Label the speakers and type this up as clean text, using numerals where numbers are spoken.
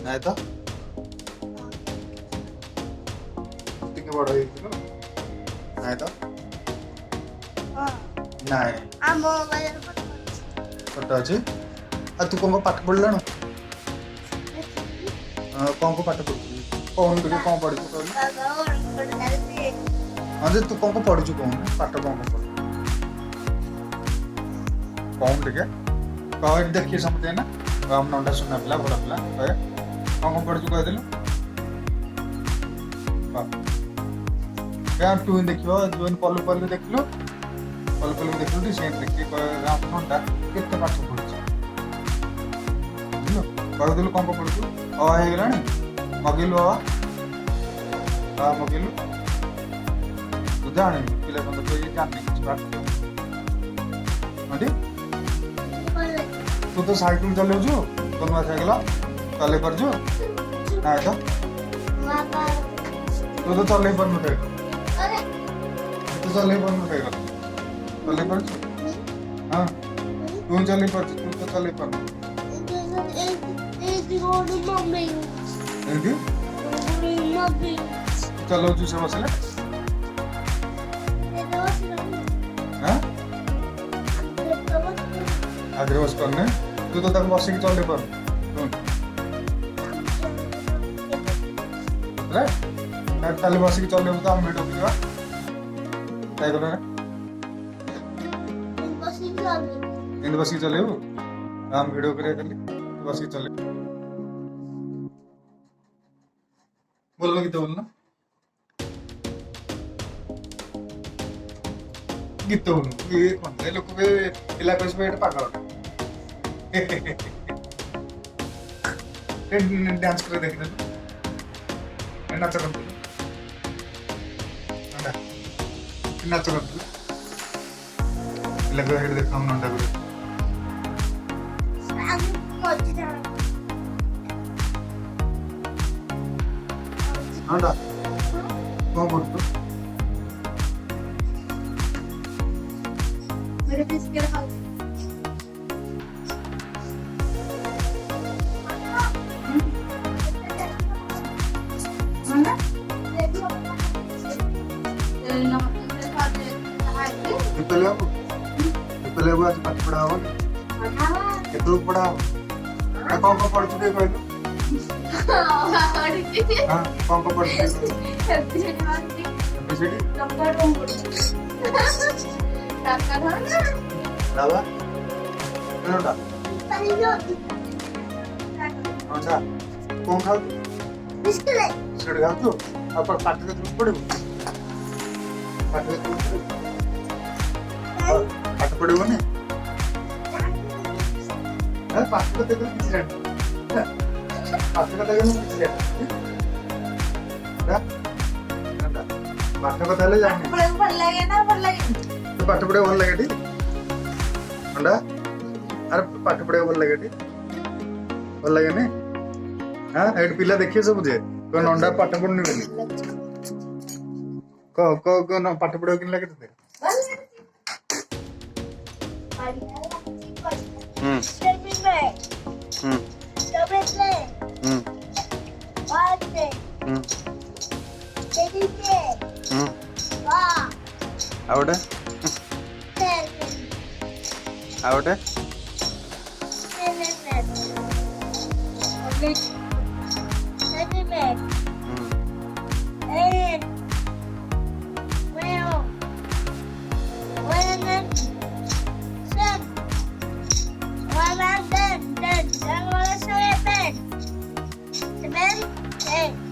Speaker 1: ନାଇଁ ତ ଟିକେ ବଡ ହେଇଥିଲୁ ନାଇଁ ତ ନାଇଁ ଫଟୋ ଅଛି ଆଉ ତୁ କଣ ପାଠ ପଢିଲାଣି କଣ ପାଠ ପଢୁଛୁ କହୁନୁ ଟିକେ କଣ ପଢିଛୁ କହିଲୁ ହଁ ଯେ ତୁ କଣ ପଢିଛୁ କହୁନୁ ପାଠ କଣ ପଢୁଛୁ କହୁନୁ ଟିକେ କହ ଏଠି ଦେଖିଏ ସମସ୍ତେ ନା ଆମ ନଣ୍ଡା ସୁନା ପିଲା ଭଲ ପିଲା କହେ କଣ ପଢୁଛୁ କହିଦେଲୁ ତୁ ଦେଖିବ ପଲୁ ପଲୁ ଦେଖିଲୁ ପଲୁ ପଲୁ ଦେଖିଲୁ ସେ ଦେଖିକି ରାମ ନଣ୍ଡା କେତେ ପାଠ ପଢୁଛି ବୁଝିଲୁ କହିଦେଲୁ କଣ ପଢୁଛୁ ହେଇଗଲାଣି ମଗେଇଲୁ ମଗେଇଲୁ ତୁ ଜାଣିନୁ ପିଲା କଣ ତ ଜାଣିନି କିଛି ପାଠ ତୁ ତ ସାଇକେଲ ଚଲେଇଛୁ ତୋ ନୂଆ ସାଇକେଲ ଚଲେଇ ପାରୁଛୁ ନାଇଁ ତ ତୁ ତ ଚଲେଇ ପାରୁନୁ ସାଇକେଲ ତୁ ଚଲେଇ ପାରୁନୁ ସାଇକେଲ ଚଲେଇ ପାରୁଛୁ ହଁ ତୁ ଚଲେଇ ପାରୁଛୁ ତୁ ତ ଚଲେଇ ପାରୁନୁ ଏମିତି ଚଲଉଛୁ ସେ ବସିଲେ ଆଗରେ ବସି ପାରୁନି ତୁ ତ ତାକୁ ବସିକି ଚଲେଇ ପାରୁନୁ ତାହେଲେ ବସିକି ଚଲେଇବୁ ତ ଆମେ ଭିଡ଼ିଓ କରିବା ସାଇକେଲରେ ଏମିତି ବସିକି ଚଲେଇବୁ ଆମେ ଭିଡ଼ିଓ କରିବା କାଲି ତୁ ବସିକି ଚଲେଇବୁ बोल गीत बोलना गीत बोलू ये कोणते लोक पिला कसं पेट पागल डान्स करे देखना नाच करते नाच करते पिला को हेड देखा हम नंदा करे नंदा कौन बोलतो
Speaker 2: मेरे बिस्किट खाओ
Speaker 1: आज पाठ पढ़ा हो केतु पढ़ा हो कौन पढ़ चुके कहलु हां कौन पढ़ चुके एबीसीडी दावा केनोटा अच्छा कौन खाऊ बिस्किट खाऊ तू अब पाठ के तुम पढ़बो पाठ के तुम पाठ पढ़बो ने पाठ को देखो किसी रे पाठ को देखो किसी रे पाठ को ताले जाने
Speaker 2: भल लगे ना भल लगे
Speaker 1: तो पाठ पढ़े भल लगे टी अंडा अरे पाठ पढ़े भल लगे टी भल लगे ने हां एड पिला देखिए सब जे कोन अंडा पाठ पढ़नी बेली को ना पाठ पढ़े किन लगे तते आवडे आवडे
Speaker 2: Seven, eight.